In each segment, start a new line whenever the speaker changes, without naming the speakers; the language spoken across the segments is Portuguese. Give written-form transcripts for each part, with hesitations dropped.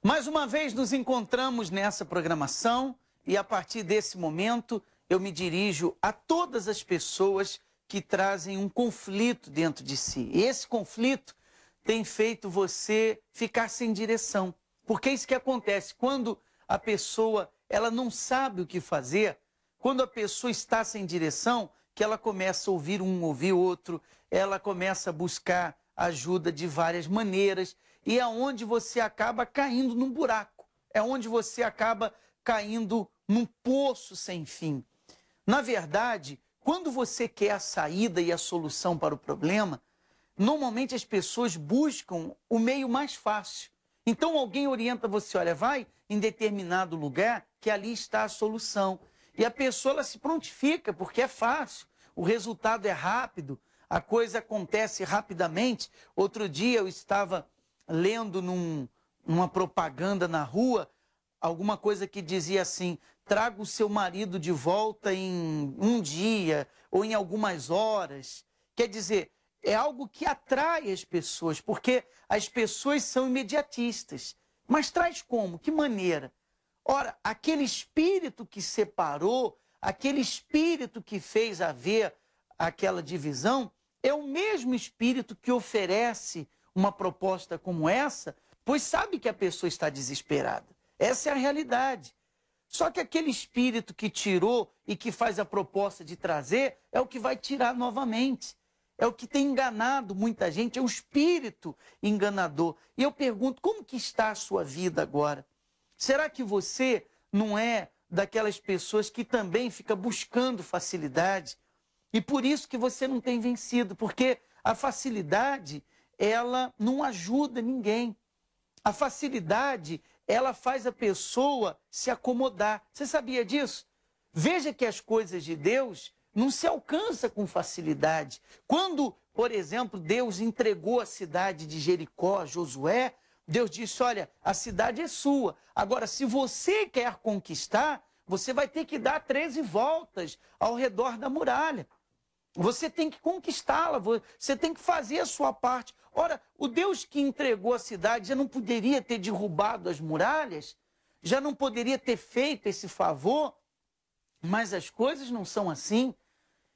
Mais uma vez nos encontramos nessa programação e a partir desse momento eu me dirijo a todas as pessoas que trazem um conflito dentro de si. E esse conflito tem feito você ficar sem direção. Porque é isso que acontece quando a pessoa ela não sabe o que fazer, quando a pessoa está sem direção, que ela começa a ouvir um, ouvir outro, ela começa a buscar ajuda de várias maneiras, e é onde você acaba caindo num buraco, é onde você acaba caindo num poço sem fim. Na verdade, quando você quer a saída e a solução para o problema, normalmente as pessoas buscam o meio mais fácil. Então alguém orienta você, olha, vai em determinado lugar que ali está a solução. E a pessoa ela se prontifica porque é fácil, o resultado é rápido, a coisa acontece rapidamente. Outro dia eu estava lendo numa propaganda na rua, alguma coisa que dizia assim, traga o seu marido de volta em um dia ou em algumas horas. Quer dizer, é algo que atrai as pessoas, porque as pessoas são imediatistas. Mas traz como? Que maneira? Ora, aquele espírito que separou, aquele espírito que fez haver aquela divisão, é o mesmo espírito que oferece uma proposta como essa, pois sabe que a pessoa está desesperada. Essa é a realidade. Só que aquele espírito que tirou e que faz a proposta de trazer é o que vai tirar novamente. É o que tem enganado muita gente, é um espírito enganador. E eu pergunto, como que está a sua vida agora? Será que você não é daquelas pessoas que também fica buscando facilidade? E por isso que você não tem vencido, porque a facilidade, ela não ajuda ninguém. A facilidade, ela faz a pessoa se acomodar. Você sabia disso? Veja que as coisas de Deus não se alcança com facilidade. Quando, por exemplo, Deus entregou a cidade de Jericó a Josué, Deus disse, olha, a cidade é sua. Agora, se você quer conquistar, você vai ter que dar 13 voltas ao redor da muralha. Você tem que conquistá-la, você tem que fazer a sua parte. Ora, o Deus que entregou a cidade já não poderia ter derrubado as muralhas? Já não poderia ter feito esse favor? Mas as coisas não são assim.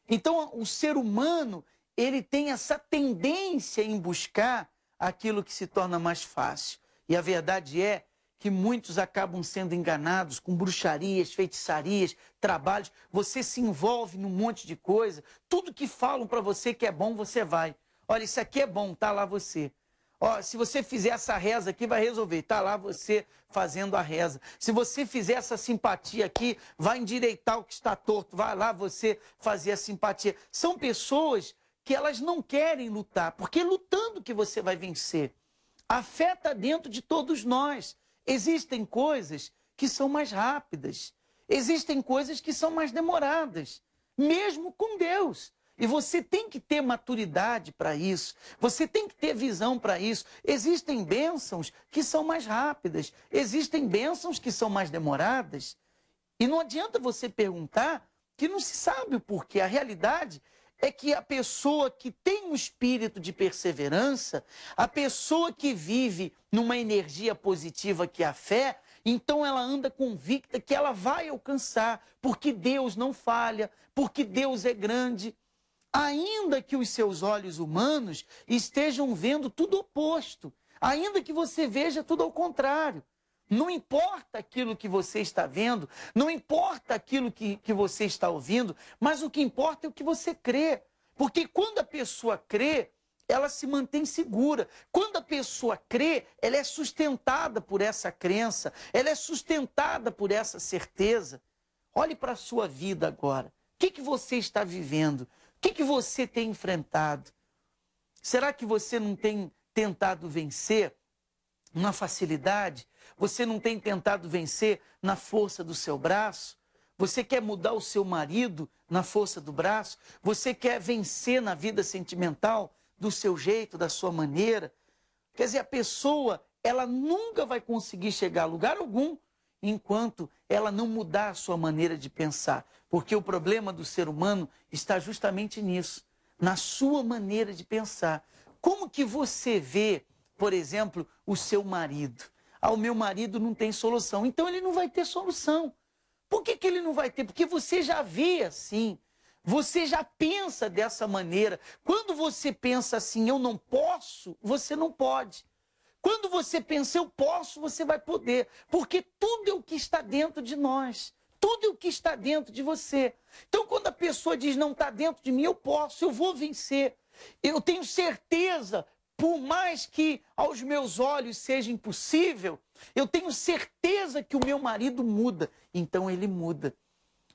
Então, o ser humano, ele tem essa tendência em buscar aquilo que se torna mais fácil. E a verdade é que muitos acabam sendo enganados com bruxarias, feitiçarias, trabalhos. Você se envolve num monte de coisa. Tudo que falam para você que é bom, você vai. Olha, isso aqui é bom, tá lá você. Ó, se você fizer essa reza aqui, vai resolver. Está lá você fazendo a reza. Se você fizer essa simpatia aqui, vai endireitar o que está torto. Vai lá você fazer a simpatia. São pessoas que elas não querem lutar, porque lutando que você vai vencer. A fé está dentro de todos nós. Existem coisas que são mais rápidas. Existem coisas que são mais demoradas. Mesmo com Deus. E você tem que ter maturidade para isso, você tem que ter visão para isso. Existem bênçãos que são mais rápidas, existem bênçãos que são mais demoradas. E não adianta você perguntar que não se sabe o porquê. A realidade é que a pessoa que tem um espírito de perseverança, a pessoa que vive numa energia positiva que é a fé, então ela anda convicta que ela vai alcançar, porque Deus não falha, porque Deus é grande. Ainda que os seus olhos humanos estejam vendo tudo oposto, ainda que você veja tudo ao contrário, não importa aquilo que você está vendo, não importa aquilo que você está ouvindo, mas o que importa é o que você crê. Porque quando a pessoa crê, ela se mantém segura. Quando a pessoa crê, ela é sustentada por essa crença, ela é sustentada por essa certeza. Olhe para a sua vida agora. O que você está vivendo? O que você tem enfrentado? Será que você não tem tentado vencer na facilidade? Você não tem tentado vencer na força do seu braço? Você quer mudar o seu marido na força do braço? Você quer vencer na vida sentimental do seu jeito, da sua maneira? Quer dizer, a pessoa, ela nunca vai conseguir chegar a lugar algum enquanto ela não mudar a sua maneira de pensar. Porque o problema do ser humano está justamente nisso, na sua maneira de pensar. Como que você vê, por exemplo, o seu marido? o meu marido não tem solução. Então ele não vai ter solução. Por que que ele não vai ter? Porque você já vê assim. Você já pensa dessa maneira. Quando você pensa assim, eu não posso, você não pode. Quando você pensa, eu posso, você vai poder. Porque tudo é o que está dentro de nós. Tudo é o que está dentro de você. Então, quando a pessoa diz, não está dentro de mim, eu posso, eu vou vencer. Eu tenho certeza, por mais que aos meus olhos seja impossível, eu tenho certeza que o meu marido muda. Então, ele muda.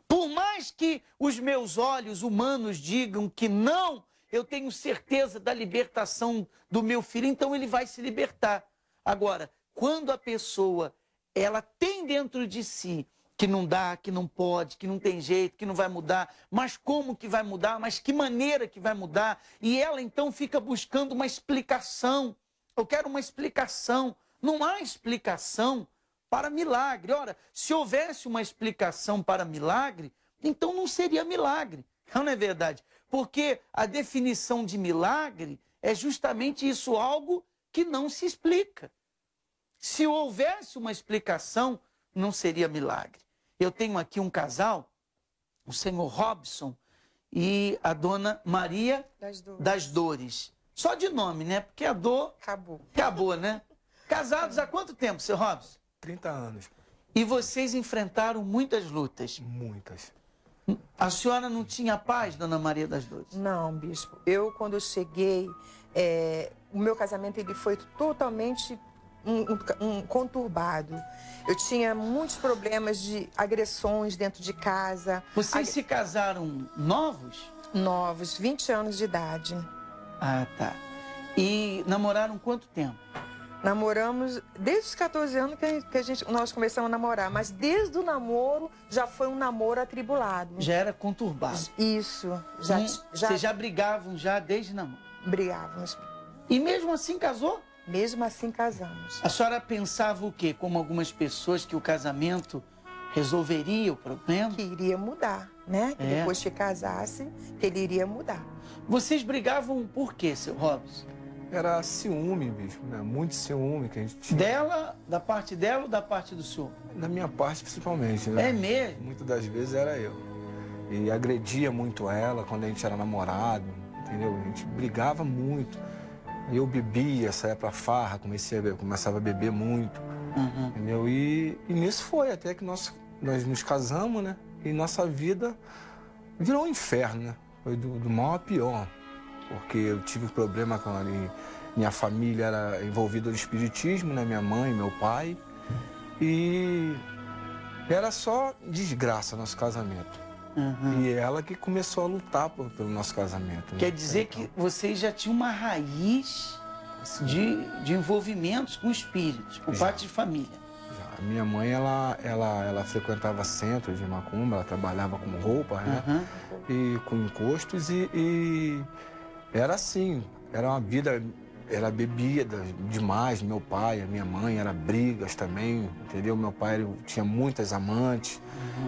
Por mais que os meus olhos humanos digam que não, eu tenho certeza da libertação do meu filho, então ele vai se libertar. Agora, quando a pessoa, ela tem dentro de si que não dá, que não pode, que não tem jeito, que não vai mudar, mas como que vai mudar, mas que maneira que vai mudar, e ela então fica buscando uma explicação. Eu quero uma explicação. Não há explicação para milagre. Ora, se houvesse uma explicação para milagre, então não seria milagre. Não é verdade? Porque a definição de milagre é justamente isso, algo que não se explica. Se houvesse uma explicação, não seria milagre. Eu tenho aqui um casal, o senhor Robson e a dona Maria das Dores. Só de nome, né? Porque a dor acabou, né? Casados há quanto tempo, seu Robson?
30 anos.
E vocês enfrentaram muitas lutas?
Muitas.
A senhora não tinha paz, dona Maria das Dores?
Não, bispo. Eu, quando eu cheguei, o meu casamento ele foi totalmente conturbado. Eu tinha muitos problemas de agressões dentro de casa.
Vocês se casaram novos?
Novos, 20 anos de idade.
Ah, tá. E namoraram quanto tempo?
Namoramos desde os 14 anos que nós começamos a namorar, mas desde o namoro já foi um namoro atribulado.
Já era conturbado.
Isso.
Vocês já brigavam já desde namoro?
Brigávamos.
E mesmo assim casou?
Mesmo assim casamos.
A senhora pensava o quê? Como algumas pessoas, que o casamento resolveria o problema?
Que iria mudar, né? Que depois que casasse, que ele iria mudar.
Vocês brigavam por quê, seu Robson?
Era ciúme, bicho, né? Muito ciúme que a gente tinha.
Dela, da parte dela ou da parte do senhor?
Da minha parte, principalmente, né?
É mesmo?
Muitas das vezes era eu. E agredia muito ela quando a gente era namorado, entendeu? A gente brigava muito. Eu bebia, saía pra farra, começava a beber muito, entendeu? E nisso foi, até que nós nos casamos, né? E nossa vida virou um inferno, né? Foi do mal a pior. Porque eu tive problema com minha família era envolvida no espiritismo, né? Minha mãe, meu pai. E era só desgraça nosso casamento. E ela que começou a lutar pelo nosso casamento.
Quer dizer que vocês já tinham uma raiz de envolvimentos com espíritos, por parte de família.
Já. Minha mãe, ela frequentava centros de macumba, ela trabalhava com roupa, né? E com encostos e era assim, era uma vida, era bebida demais, meu pai, a minha mãe, era brigas também, entendeu? Meu pai tinha muitas amantes,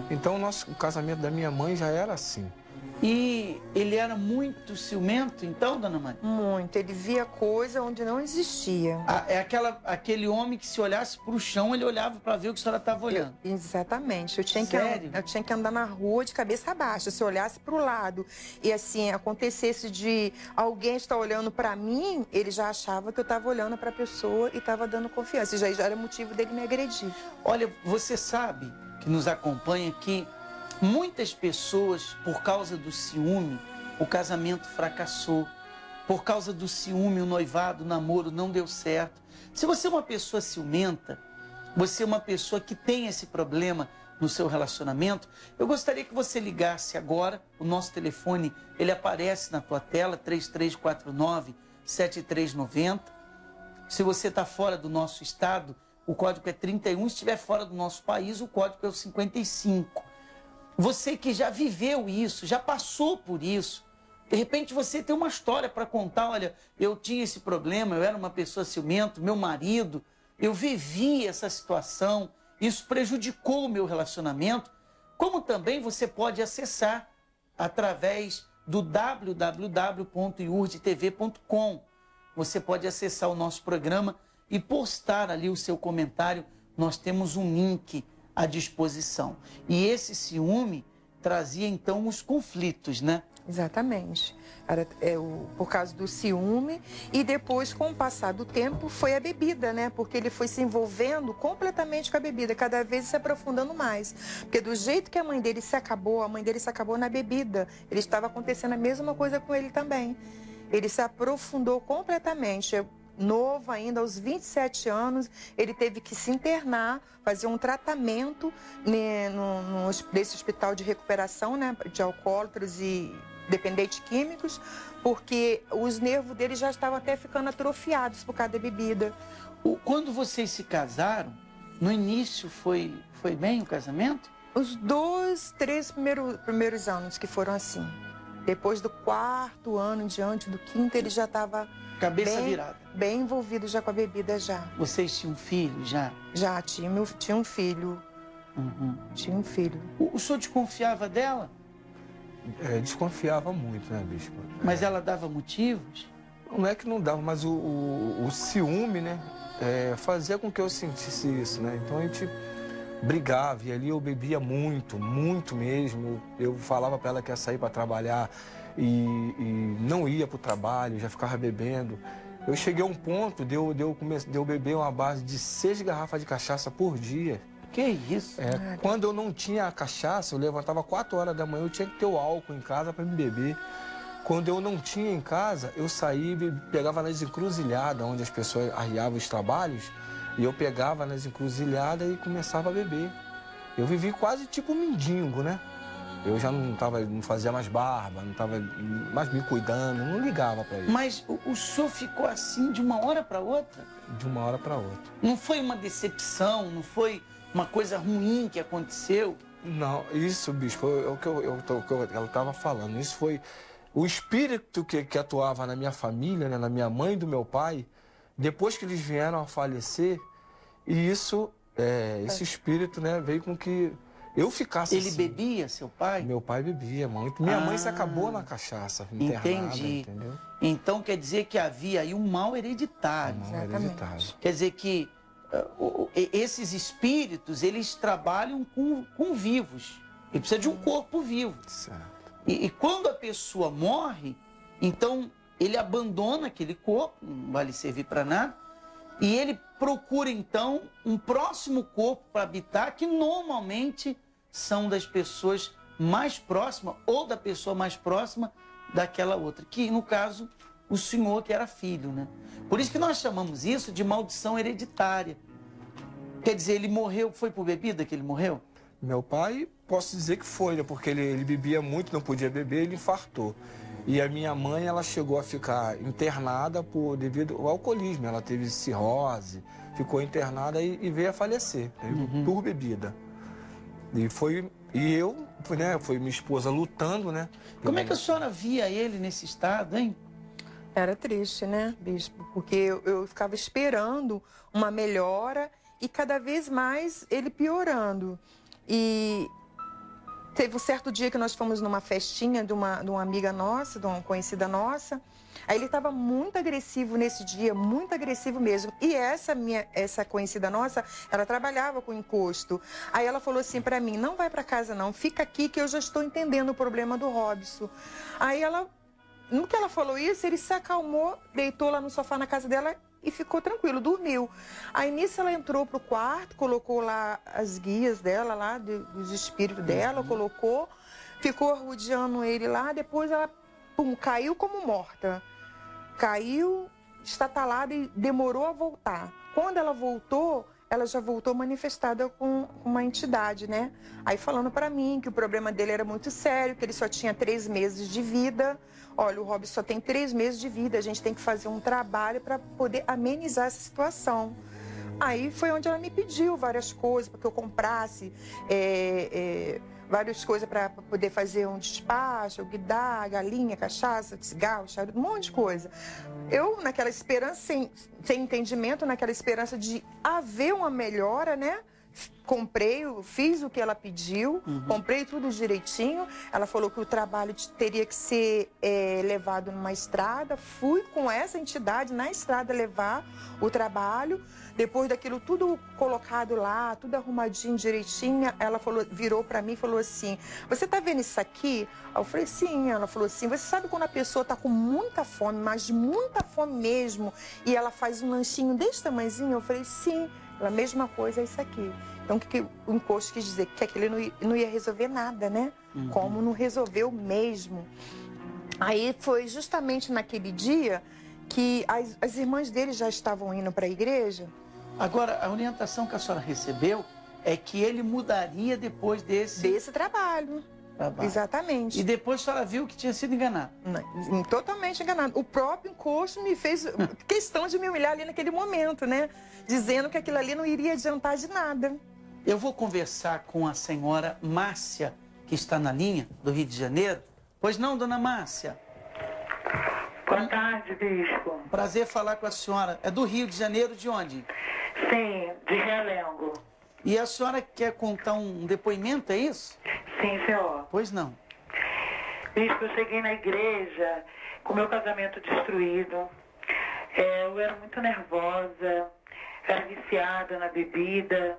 então o casamento da minha mãe já era assim.
E ele era muito ciumento, então, dona Maria?
Muito, ele via coisa onde não existia.
É aquele homem que se olhasse para o chão, ele olhava para ver o que a senhora estava olhando.
Exatamente, eu tinha que andar na rua de cabeça baixa, se eu olhasse para o lado e assim, acontecesse de alguém estar olhando para mim, ele já achava que eu estava olhando para a pessoa e estava dando confiança, já era motivo dele me agredir.
Olha, você sabe que nos acompanha que muitas pessoas, por causa do ciúme, o casamento fracassou. Por causa do ciúme, o noivado, o namoro não deu certo. Se você é uma pessoa ciumenta, você é uma pessoa que tem esse problema no seu relacionamento, eu gostaria que você ligasse agora. O nosso telefone, ele aparece na tua tela, 3349-7390. Se você está fora do nosso estado, o código é 31. Se estiver fora do nosso país, o código é o 55. Você que já viveu isso, já passou por isso, de repente você tem uma história para contar. Olha, eu tinha esse problema, eu era uma pessoa ciumenta, meu marido, eu vivi essa situação, isso prejudicou o meu relacionamento. Como também você pode acessar através do www.iurdtv.com. Você pode acessar o nosso programa e postar ali o seu comentário. Nós temos um link à disposição. E esse ciúme trazia então os conflitos, né?
Exatamente. Era, por causa do ciúme, e depois, com o passar do tempo, foi a bebida, né? Porque ele foi se envolvendo completamente com a bebida, cada vez se aprofundando mais. Porque do jeito que a mãe dele se acabou, na bebida. Ele estava acontecendo a mesma coisa com ele também. Ele se aprofundou completamente. Novo ainda, aos 27 anos, ele teve que se internar, fazer um tratamento, né, nesse hospital de recuperação, né, de alcoólatras e dependentes químicos, porque os nervos dele já estavam até ficando atrofiados por causa da bebida.
Quando vocês se casaram, no início foi bem o casamento?
Os 2, 3 primeiros anos que foram assim. Depois do 4º ano em diante, do 5º, ele já estava
cabeça virada.
Bem envolvido já com a bebida já.
Vocês tinham um filho já?
Já, tinha um filho.
Uhum.
Tinha um filho.
O senhor desconfiava dela?
Desconfiava muito, né, bispo?
Mas ela dava motivos?
Não é que não dava, mas o ciúme, né, fazia com que eu sentisse isso, né? Então a gente brigava, e ali eu bebia muito, muito mesmo. Eu falava para ela que ia sair para trabalhar e não ia para o trabalho, já ficava bebendo. Eu cheguei a um ponto de eu beber uma base de 6 garrafas de cachaça por dia.
Que isso?
Quando eu não tinha a cachaça, eu levantava 4 horas da manhã, eu tinha que ter o álcool em casa para me beber. Quando eu não tinha em casa, eu saía e pegava nas encruzilhadas, onde as pessoas arriavam os trabalhos, e eu pegava nas encruzilhadas e começava a beber. Eu vivi quase tipo um mendigo, né? Eu já não fazia mais barba, não estava mais me cuidando, não ligava para isso.
Mas o senhor ficou assim de uma hora para outra?
De uma hora para outra.
Não foi uma decepção, não foi uma coisa ruim que aconteceu?
Não, isso, bispo, é o que ela estava falando. Isso foi o espírito que atuava na minha família, né, na minha mãe e do meu pai, depois que eles vieram a falecer, e isso, esse espírito, né, veio com que eu ficasse
Ele
assim.
bebia, seu pai?
Meu pai bebia muito. Minha mãe se acabou na cachaça, internada,
entendi.
Entendeu?
Então quer dizer que havia aí um mal hereditário.
Um mal hereditário.
Quer dizer que esses espíritos, eles trabalham com vivos. Ele precisa de um corpo vivo.
Certo.
E quando a pessoa morre, então ele abandona aquele corpo, não vai lhe servir para nada, e ele procura então um próximo corpo para habitar, que normalmente são das pessoas mais próximas, ou da pessoa mais próxima daquela outra, que no caso, o senhor que era filho, né? Por isso que nós chamamos isso de maldição hereditária. Quer dizer, ele morreu, foi por bebida que ele morreu?
Meu pai, posso dizer que foi, né? Porque ele bebia muito, não podia beber, ele infartou. E a minha mãe, ela chegou a ficar internada devido ao alcoolismo. Ela teve cirrose, ficou internada e veio a falecer, por bebida. Foi minha esposa lutando, né?
Como é que a senhora via ele nesse estado, hein?
Era triste, né, bispo? Porque eu ficava esperando uma melhora e cada vez mais ele piorando. E teve um certo dia que nós fomos numa festinha de uma amiga nossa, de uma conhecida nossa. Aí ele estava muito agressivo nesse dia, muito agressivo mesmo. E essa conhecida nossa, ela trabalhava com encosto. Aí ela falou assim para mim, não vai para casa não, fica aqui que eu já estou entendendo o problema do Robson. Aí no que ela falou isso, ele se acalmou, deitou lá no sofá na casa dela e ficou tranquilo, dormiu. Aí nisso ela entrou pro quarto, colocou lá as guias dela, lá dos espíritos dela, colocou, ficou rodeando ele lá, depois ela, caiu como morta. Caiu, estatalada e demorou a voltar. Quando ela voltou, ela já voltou manifestada com uma entidade, né? Aí falando para mim que o problema dele era muito sério, que ele só tinha 3 meses de vida. Olha, o Robson só tem 3 meses de vida, a gente tem que fazer um trabalho para poder amenizar essa situação. Aí foi onde ela me pediu várias coisas, para que eu comprasse várias coisas para poder fazer um despacho, guidar, galinha, cachaça, cigarro, charuto, um monte de coisa. Eu, naquela esperança, sem entendimento, naquela esperança de haver uma melhora, né? fiz o que ela pediu, comprei tudo direitinho. Ela falou que o trabalho teria que ser levado numa estrada. Fui com essa entidade na estrada levar o trabalho. Depois daquilo tudo colocado lá, tudo arrumadinho, direitinho, ela virou para mim e falou assim: você tá vendo isso aqui? Eu falei, sim. Ela falou assim: você sabe quando a pessoa tá com muita fome, mas muita fome mesmo, e ela faz um lanchinho desse tamanhozinho? Eu falei, sim. A mesma coisa é isso aqui. Então, o que o encosto quis dizer? Que aquilo não ia resolver nada, né? Como não resolveu mesmo. Aí foi justamente naquele dia que as irmãs dele já estavam indo para a igreja.
Agora, a orientação que a senhora recebeu é que ele mudaria depois desse
trabalho. Exatamente.
E depois a senhora viu que tinha sido enganado.
Não, totalmente enganado. O próprio encosto me fez questão de me humilhar ali naquele momento, né? Dizendo que aquilo ali não iria adiantar de nada.
Eu vou conversar com a senhora Márcia, que está na linha, do Rio de Janeiro. Pois não, dona Márcia?
Boa tarde, bispo.
Prazer falar com a senhora. É do Rio de Janeiro, de onde?
Sim, de Realengo.
E a senhora quer contar um depoimento, é isso?
Sim, senhor.
Pois não.
Bispo, eu cheguei na igreja com meu casamento destruído. Eu era muito nervosa, era viciada na bebida.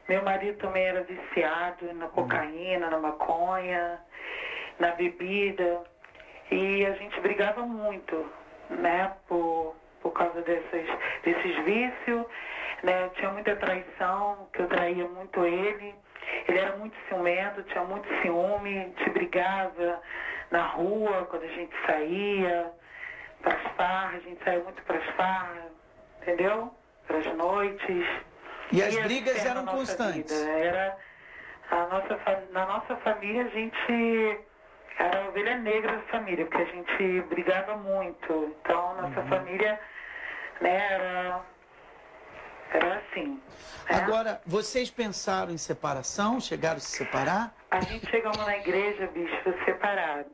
Meu marido também era viciado na cocaína, na maconha, na bebida. E a gente brigava muito, né, por causa desses vícios. Né? Tinha muita traição, que eu traía muito ele. Ele era muito ciumento, tinha muito ciúme. A gente brigava na rua quando a gente saía para as farras. A gente saía muito para as farras, entendeu? Para as noites.
E as brigas eram constantes?
Na nossa família, a gente era a ovelha negra da família, porque a gente brigava muito. Então, nossa família, né, era assim. Né?
Agora, vocês pensaram em separação? Chegaram a se separar?
A gente chegamos na igreja, bispo, separado.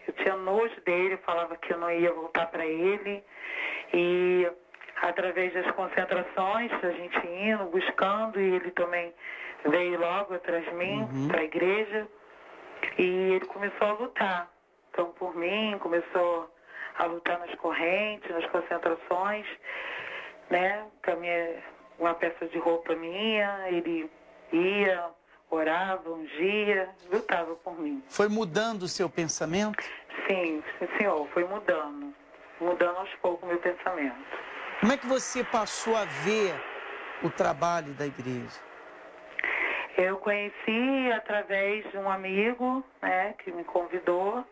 Eu tinha nojo dele, falava que eu não ia voltar para ele. E através das concentrações, a gente indo, buscando, e ele também veio logo atrás de mim, para a igreja. E ele começou a lutar. Então, por mim, começou a lutar nas correntes, nas concentrações, né? Com uma peça de roupa minha, ele ia, orava, ungia, lutava por mim.
Foi mudando o seu pensamento?
Sim, senhor, foi mudando aos poucos o meu pensamento.
Como é que você passou a ver o trabalho da igreja?
Eu conheci através de um amigo, né, que me convidou,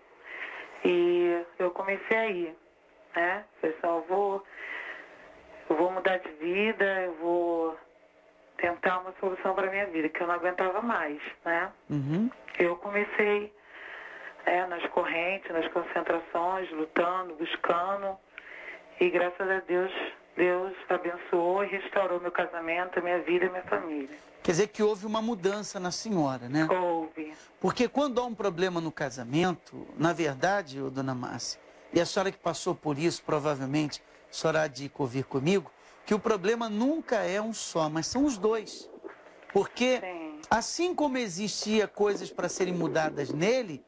e eu comecei a ir, né? Pessoal, eu vou mudar de vida, eu vou tentar uma solução para a minha vida, que eu não aguentava mais, né? Eu comecei nas correntes, nas concentrações, lutando, buscando, e graças a Deus, Deus abençoou e restaurou meu casamento, a minha vida e minha família.
Quer dizer que houve uma mudança na senhora, né?
Houve.
Porque quando há um problema no casamento, na verdade, dona Márcia, e a senhora que passou por isso, provavelmente, a senhora há de ouvir comigo, que o problema nunca é um só, mas são os dois. Porque, assim como existia coisas para serem mudadas nele,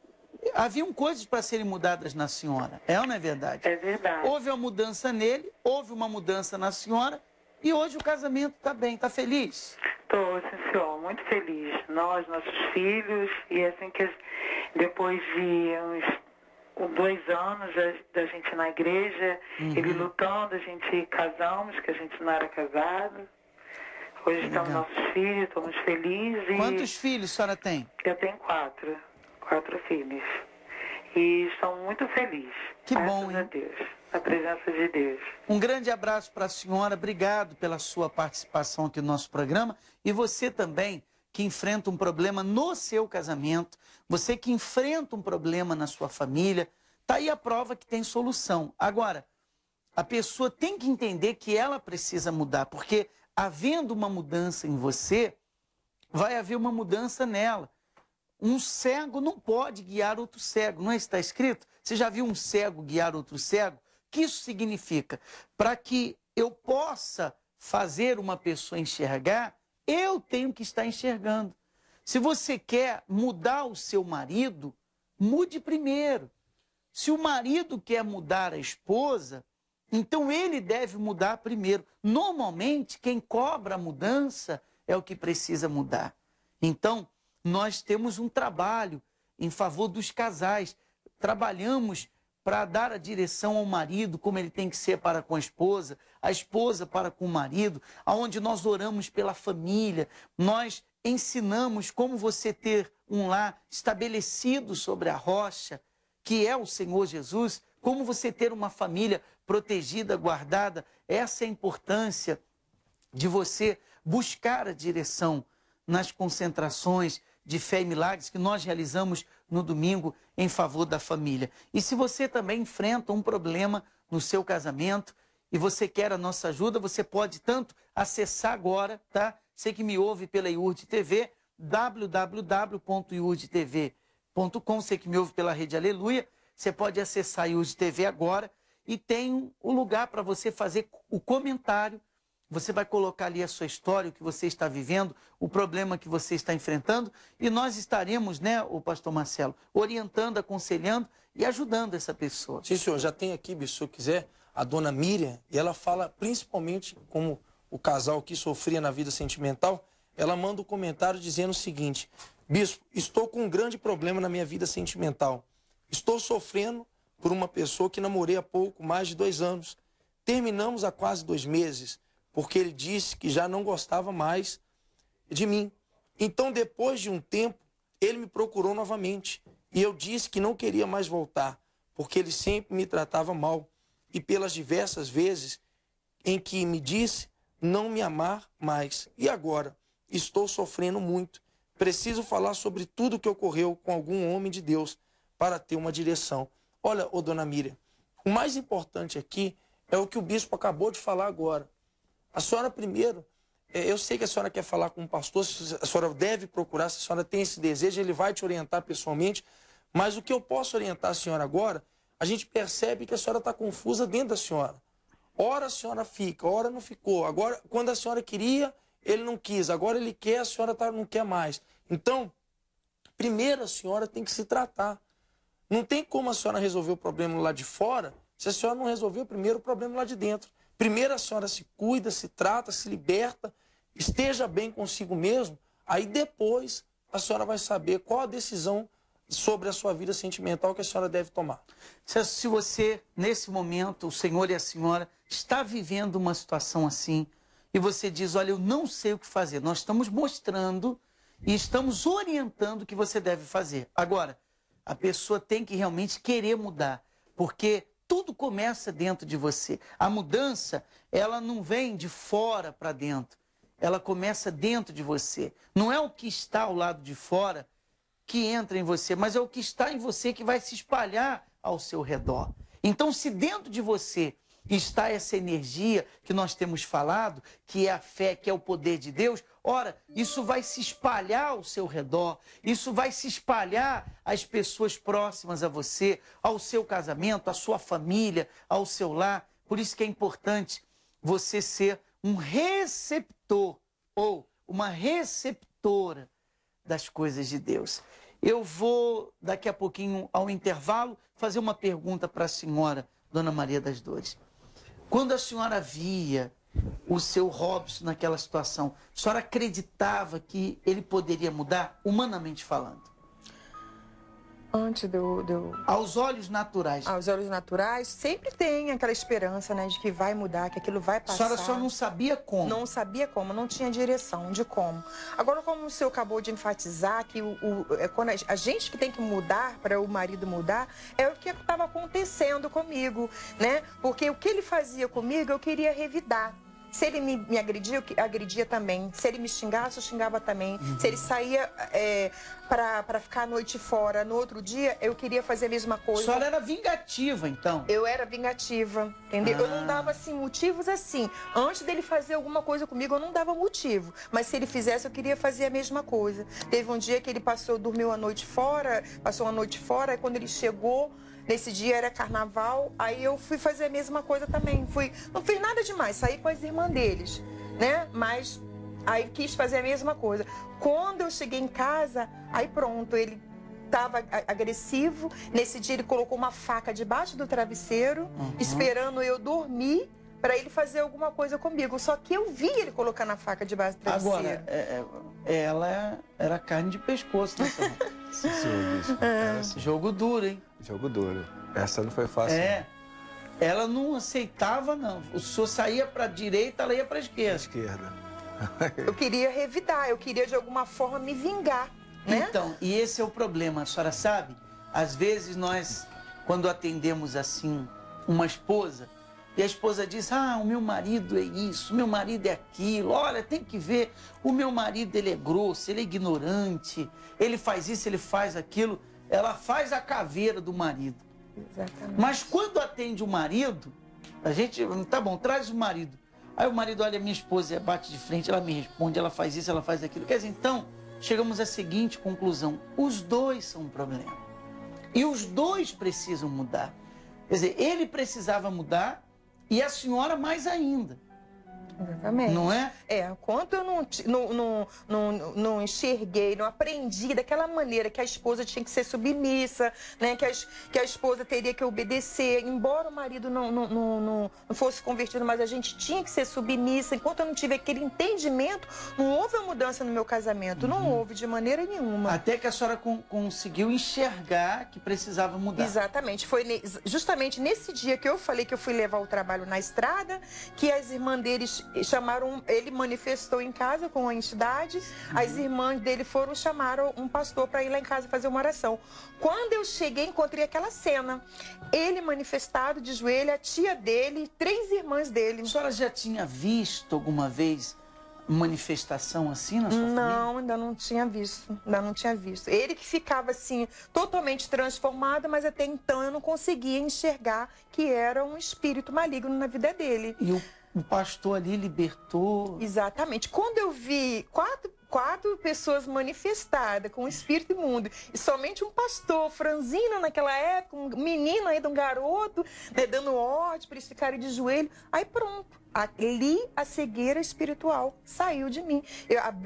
haviam coisas para serem mudadas na senhora. É ou não é verdade?
É verdade.
Houve uma mudança nele, houve uma mudança na senhora, e hoje o casamento está bem, está feliz?
Estou, sim, senhor, muito feliz. Nós, nossos filhos, e assim que depois de uns 2 anos da gente na igreja, ele lutando, a gente casamos, que a gente não era casado. Hoje estamos nossos filhos, estamos felizes.
Quantos filhos a senhora tem?
Eu tenho 4 filhos. E estou muito feliz.
Que bom, hein?
Graças a Deus, na presença de Deus.
Um grande abraço para a senhora, obrigado pela sua participação aqui no nosso programa. E você também, que enfrenta um problema no seu casamento, você que enfrenta um problema na sua família, está aí a prova que tem solução. Agora, a pessoa tem que entender que ela precisa mudar, porque havendo uma mudança em você, vai haver uma mudança nela. Um cego não pode guiar outro cego, não é isso que está escrito? Você já viu um cego guiar outro cego? O que isso significa? Para que eu possa fazer uma pessoa enxergar, Eu tenho que estar enxergando. Se você quer mudar o seu marido, mude primeiro. Se o marido quer mudar a esposa, então ele deve mudar primeiro. Normalmente, quem cobra a mudança é o que precisa mudar. Então, nós temos um trabalho em favor dos casais. Trabalhamos para dar a direção ao marido, como ele tem que ser para com a esposa para com o marido, aonde nós oramos pela família, nós ensinamos como você ter um lar estabelecido sobre a rocha, que é o Senhor Jesus, como você ter uma família protegida, guardada. Essa é a importância de você buscar a direção nas concentrações de fé e milagres que nós realizamos no domingo em favor da família. E se você também enfrenta um problema no seu casamento e você quer a nossa ajuda, você pode tanto acessar agora, tá? Você que me ouve pela IURD TV, www.iurdtv.com, você que me ouve pela Rede Aleluia, você pode acessar a IURD TV agora e tem um lugar para você fazer o comentário. Você vai colocar ali a sua história, o que você está vivendo, o problema que você está enfrentando, e nós estaremos, né, o pastor Marcelo, orientando, aconselhando e ajudando essa pessoa.
Sim, senhor, já tem aqui, se o senhor quiser, a dona Miriam, e ela fala principalmente como o casal que sofria na vida sentimental, ela manda um comentário dizendo o seguinte: bispo, estou com um grande problema na minha vida sentimental. Estou sofrendo por uma pessoa que namorei há pouco, mais de 2 anos. Terminamos há quase 2 meses. Porque ele disse que já não gostava mais de mim. Então, depois de um tempo, ele me procurou novamente. E eu disse que não queria mais voltar, porque ele sempre me tratava mal. E pelas diversas vezes em que me disse não me amar mais. E agora? Estou sofrendo muito. Preciso falar sobre tudo o que ocorreu com algum homem de Deus para ter uma direção. Olha, ô dona Miriam, o mais importante aqui é o que o bispo acabou de falar agora. A senhora primeiro, eu sei que a senhora quer falar com um pastor, a senhora deve procurar, se a senhora tem esse desejo, ele vai te orientar pessoalmente, mas o que eu posso orientar a senhora agora, a gente percebe que a senhora está confusa dentro da senhora. Ora a senhora fica, ora não ficou. Agora, quando a senhora queria, ele não quis. Agora ele quer, a senhora não quer mais. Então, primeiro a senhora tem que se tratar. Não tem como a senhora resolver o problema lá de fora, se a senhora não resolver primeiro o problema lá de dentro. Primeiro a senhora se cuida, se trata, se liberta, esteja bem consigo mesmo, aí depois a senhora vai saber qual a decisão sobre a sua vida sentimental que a senhora deve tomar.
Se você, nesse momento, o senhor e a senhora, está vivendo uma situação assim, e você diz, olha, eu não sei o que fazer, nós estamos mostrando e estamos orientando o que você deve fazer. Agora, a pessoa tem que realmente querer mudar, porque tudo começa dentro de você. A mudança, ela não vem de fora para dentro. Ela começa dentro de você. Não é o que está ao lado de fora que entra em você, mas é o que está em você que vai se espalhar ao seu redor. Então, se dentro de você está essa energia que nós temos falado, que é a fé, que é o poder de Deus, ora, isso vai se espalhar ao seu redor, isso vai se espalhar às pessoas próximas a você, ao seu casamento, à sua família, ao seu lar. Por isso que é importante você ser um receptor ou uma receptora das coisas de Deus. Eu vou, daqui a pouquinho, ao intervalo, fazer uma pergunta para a senhora, Dona Maria das Dores. Quando a senhora via o seu Robson naquela situação, a senhora acreditava que ele poderia mudar, humanamente falando?
Antes
Aos olhos naturais.
Aos olhos naturais, sempre tem aquela esperança, né, de que vai mudar, que aquilo vai passar.
A senhora só não sabia como?
Não sabia como, não tinha direção de como. Agora, como o senhor acabou de enfatizar, que quando a gente que tem que mudar, para o marido mudar, é o que estava acontecendo comigo, né? Porque o que ele fazia comigo, eu queria revidar. Se ele me agredia, eu agredia também. Se ele me xingasse, eu xingava também. Se ele saía para ficar a noite fora, no outro dia, eu queria fazer a mesma coisa.
A senhora era vingativa, então?
Eu era vingativa, entendeu? Eu não dava, assim, motivos assim. Antes dele fazer alguma coisa comigo, eu não dava motivo. Mas se ele fizesse, eu queria fazer a mesma coisa. Teve um dia que ele dormiu a noite fora, passou uma noite fora, e quando ele chegou... Nesse dia era carnaval, aí eu fui fazer a mesma coisa também. Não fiz nada demais, saí com as irmãs deles, né? Mas Aí quis fazer a mesma coisa. Quando eu cheguei em casa, aí pronto, ele estava agressivo. Nesse dia ele colocou uma faca debaixo do travesseiro, esperando eu dormir para ele fazer alguma coisa comigo. Só que eu vi ele colocando a faca debaixo do travesseiro.
Agora, ela era carne de pescoço, né?
Sim, senhor bispo. Era assim.
Jogo duro, hein?
Jogo duro. Essa não foi fácil.
Ela não aceitava, não. O senhor saía para a direita, ela ia para a esquerda.
Esquerda.
Eu queria revidar, eu queria de alguma forma me vingar, né?
Então, e esse é o problema, a senhora sabe? Às vezes nós, quando atendemos assim uma esposa, e a esposa diz, o meu marido é isso, o meu marido é aquilo, olha, tem que ver, o meu marido ele é grosso, ele é ignorante, ele faz isso, ele faz aquilo, ela faz a caveira do marido.
Exatamente.
Mas quando atende o marido, a gente, tá bom, traz o marido. Aí o marido olha, minha esposa bate de frente, ela me responde, ela faz isso, ela faz aquilo. Quer dizer, então, chegamos à seguinte conclusão, os dois são um problema. E os dois precisam mudar. Quer dizer, ele precisava mudar e a senhora mais ainda.
Exatamente.
Não é?
Quando eu não enxerguei, não aprendi daquela maneira que a esposa tinha que ser submissa, né? Que a esposa teria que obedecer, embora o marido não fosse convertido, mas a gente tinha que ser submissa. Enquanto eu não tive aquele entendimento, não houve a mudança no meu casamento, não houve de maneira nenhuma.
Até que a senhora conseguiu enxergar que precisava mudar.
Exatamente. Foi justamente nesse dia que eu falei que eu fui levar o trabalho na estrada, que as irmãs deles chamaram, ele manifestou em casa com a entidade, as irmãs dele foram chamar um pastor para ir lá em casa fazer uma oração. Quando eu cheguei, encontrei aquela cena, ele manifestado de joelho, a tia dele, 3 irmãs dele.
A senhora já tinha visto alguma vez manifestação assim na sua família?
Não, ainda não tinha visto, Ele que ficava assim, totalmente transformado, mas até então eu não conseguia enxergar que era um espírito maligno na vida dele.
E o pastor ali libertou.
Exatamente. Quando eu vi quatro pessoas manifestadas com o espírito imundo e somente um pastor franzino naquela época, um menino ainda, um garoto, né, dando ordem para eles ficarem de joelho, aí pronto. Ali a cegueira espiritual saiu de mim.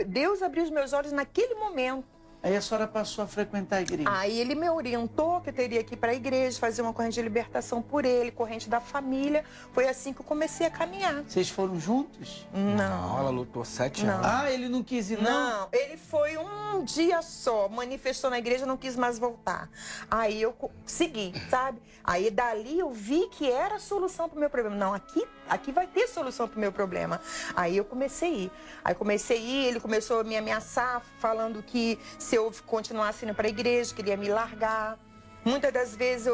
Deus abriu os meus olhos naquele momento.
Aí a senhora passou a frequentar a igreja.
Aí ele me orientou que eu teria que ir para a igreja, fazer uma corrente de libertação por ele, corrente da família. Foi assim que eu comecei a caminhar.
Vocês foram juntos?
Não.
Ela lutou 7 anos.
Ah, ele não quis ir, não?
Não, ele foi um dia só, manifestou na igreja, não quis mais voltar. Aí eu segui, sabe? Aí dali eu vi que era a solução para o meu problema. Não, aqui vai ter solução para o meu problema. Aí eu comecei a ir. Aí comecei a ir, ele começou a me ameaçar, falando que se eu continuasse indo para a igreja, queria me largar. Muitas das vezes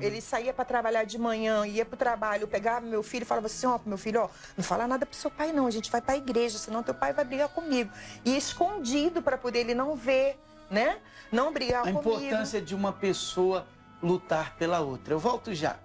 ele saía para trabalhar de manhã, ia para o trabalho, eu pegava meu filho e falava assim, meu filho, não fala nada pro seu pai não, a gente vai para a igreja, senão teu pai vai brigar comigo. E escondido para poder ele não ver, né? Não brigar comigo.
A importância de uma pessoa lutar pela outra. Eu volto já.